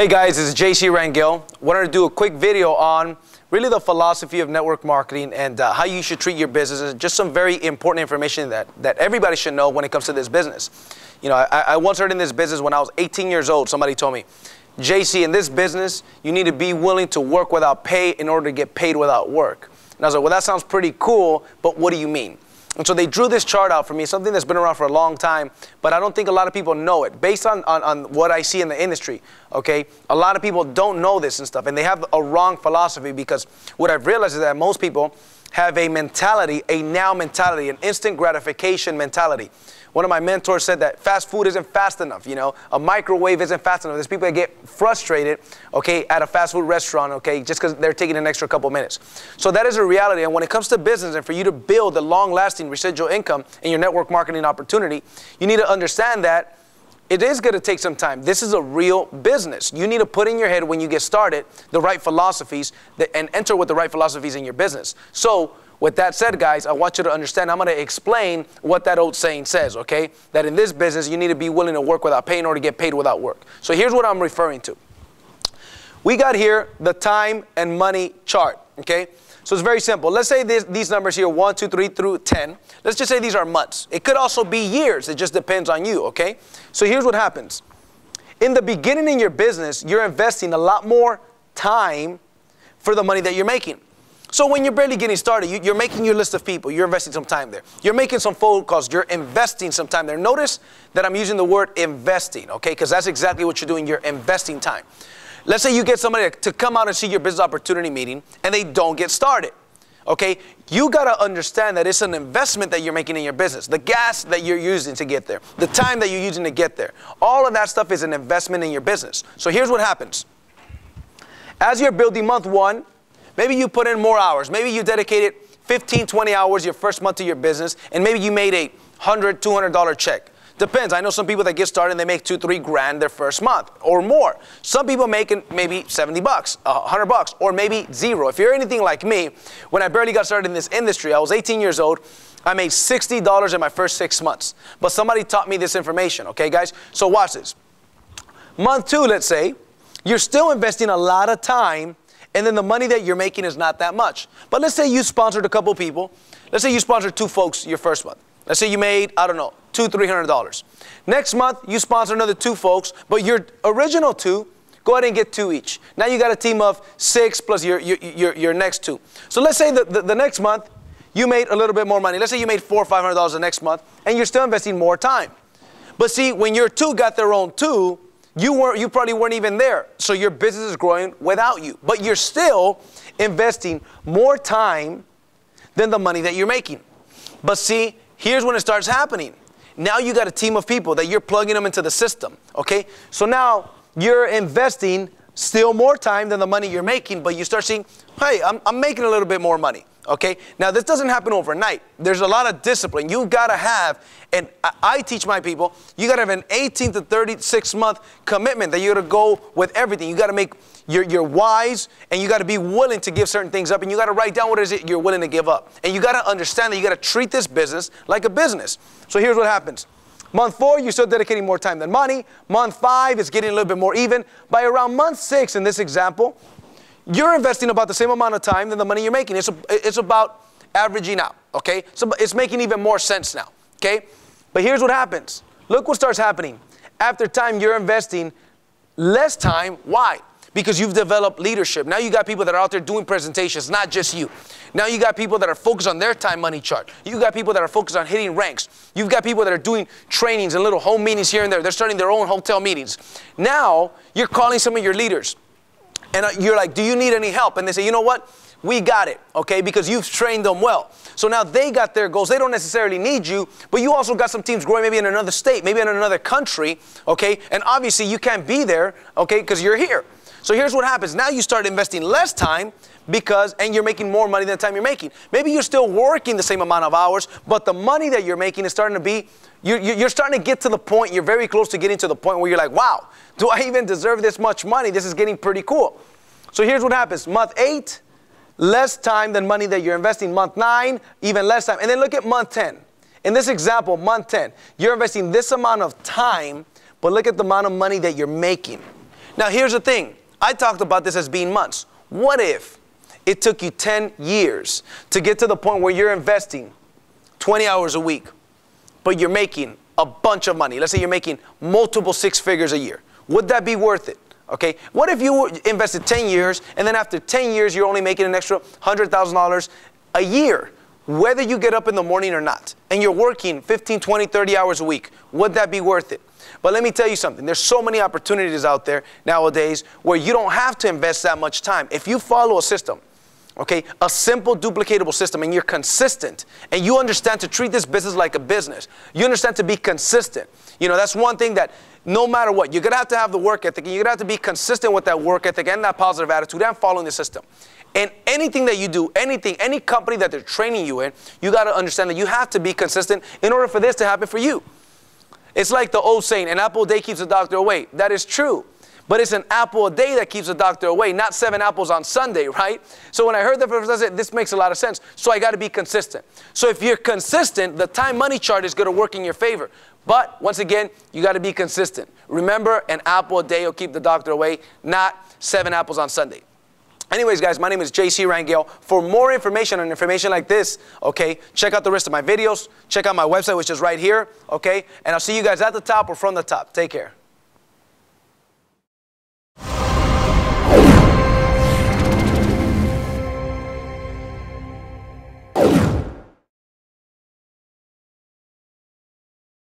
Hey guys, this is JC Rangel. Wanted to do a quick video on really the philosophy of network marketing and how you should treat your business, and just some very important information that everybody should know when it comes to this business. You know, I once heard in this business when I was 18 years old, somebody told me, JC, in this business, you need to be willing to work without pay in order to get paid without work. And I was like, well, that sounds pretty cool, but what do you mean? And so they drew this chart out for me, something that's been around for a long time, but I don't think a lot of people know it. Based on what I see in the industry, okay, a lot of people don't know this and stuff, and they have a wrong philosophy, because what I've realized is that most people have a mentality, a now mentality, an instant gratification mentality. One of my mentors said that fast food isn't fast enough, you know, a microwave isn't fast enough. There's people that get frustrated, okay, at a fast food restaurant, okay, just because they're taking an extra couple minutes. So that is a reality, and when it comes to business and for you to build a long-lasting residual income in your network marketing opportunity, you need to understand that it is going to take some time. This is a real business. You need to put in your head when you get started the right philosophies and enter with the right philosophies in your business. So with that said, guys, I want you to understand, I'm going to explain what that old saying says, okay? That in this business, you need to be willing to work without pay in order to get paid without work. So here's what I'm referring to. We got here the time and money chart, okay? So it's very simple. Let's say these numbers here, 1, 2, 3 through 10. Let's just say these are months. It could also be years. It just depends on you, okay? So here's what happens. In the beginning in your business, you're investing a lot more time for the money that you're making. So when you're barely getting started, you're making your list of people. You're investing some time there. You're making some phone calls. You're investing some time there. Notice that I'm using the word investing, okay? Because that's exactly what you're doing. You're investing time. Let's say you get somebody to come out and see your business opportunity meeting, and they don't get started, okay? You got to understand that it's an investment that you're making in your business. The gas that you're using to get there, the time that you're using to get there, all of that stuff is an investment in your business. So here's what happens. As you're building month one, maybe you put in more hours. Maybe you dedicated 15, 20 hours your first month to your business, and maybe you made a $100, $200 check. Depends. I know some people that get started and they make 2, 3 grand their first month or more. Some people making maybe 70 bucks, 100 bucks, or maybe zero. If you're anything like me, when I barely got started in this industry, I was 18 years old. I made $60 in my first 6 months. But somebody taught me this information, okay, guys? So watch this. Month 2, let's say, you're still investing a lot of time, and then the money that you're making is not that much. But let's say you sponsored a couple people. Let's say you sponsored 2 folks your first month. Let's say you made, I don't know, $200, $300. Next month, you sponsor another 2 folks, but your original 2, go ahead and get 2 each. Now you got a team of 6 plus your next 2. So let's say the next month, you made a little bit more money. Let's say you made $400 or $500 the next month, and you're still investing more time. But see, when your 2 got their own 2, you probably weren't even there. So your business is growing without you. But you're still investing more time than the money that you're making. But see, here's when it starts happening. Now you got a team of people that you're plugging them into the system, okay? So now you're investing still more time than the money you're making, but you start seeing, hey, I'm making a little bit more money, okay? Now this doesn't happen overnight. There's a lot of discipline. You gotta have, and I teach my people, you gotta have an 18 to 36 month commitment that you gotta go with everything. You gotta make your wise, and you gotta be willing to give certain things up, and you gotta write down what is it you're willing to give up. And you gotta understand that you gotta treat this business like a business. So here's what happens. Month 4, you're still dedicating more time than money. Month 5, it's getting a little bit more even. By around month 6, in this example, you're investing about the same amount of time than the money you're making. It's about averaging out, okay? So it's making even more sense now, okay? But here's what happens. Look what starts happening. After time, you're investing less time. Why? Because you've developed leadership. Now you got people that are out there doing presentations, not just you. Now you got people that are focused on their time money chart. You got people that are focused on hitting ranks. You've got people that are doing trainings and little home meetings here and there. They're starting their own hotel meetings. Now you're calling some of your leaders. And you're like, do you need any help? And they say, you know what? We got it, okay? Because you've trained them well. So now they got their goals. They don't necessarily need you, but you also got some teams growing maybe in another state, maybe in another country, okay? And obviously you can't be there, okay, because you're here. So here's what happens. Now you start investing less time and you're making more money than the time you're making. Maybe you're still working the same amount of hours, but the money that you're making is starting to be, you're starting to get to the point, you're very close to getting to the point where you're like, wow, do I even deserve this much money? This is getting pretty cool. So here's what happens. Month 8, less time than money that you're investing. Month 9, even less time. And then look at month 10. In this example, month 10, you're investing this amount of time, but look at the amount of money that you're making. Now, here's the thing. I talked about this as being months. What if it took you 10 years to get to the point where you're investing 20 hours a week, but you're making a bunch of money? Let's say you're making multiple 6 figures a year. Would that be worth it? Okay. What if you invested 10 years and then after 10 years you're only making an extra $100,000 a year, whether you get up in the morning or not, and you're working 15, 20, 30 hours a week? Would that be worth it? But let me tell you something. There's so many opportunities out there nowadays where you don't have to invest that much time. If you follow a system, okay, a simple duplicatable system, and you're consistent, and you understand to treat this business like a business, you understand to be consistent. You know, that's one thing that no matter what, you're going to have the work ethic, and you're going to have to be consistent with that work ethic and that positive attitude and following the system. And anything that you do, any company that they're training you in, you got to understand that you have to be consistent in order for this to happen for you. It's like the old saying, an apple a day keeps the doctor away. That is true. But it's an apple a day that keeps the doctor away, not 7 apples on Sunday, right? So when I heard that, I said, this makes a lot of sense. So I got to be consistent. So if you're consistent, the time money chart is going to work in your favor. But once again, you got to be consistent. Remember, an apple a day will keep the doctor away, not 7 apples on Sunday. Anyways, guys, my name is JC Rangel. For more information on information like this, okay, check out the rest of my videos. Check out my website, which is right here, okay? And I'll see you guys at the top or from the top. Take care.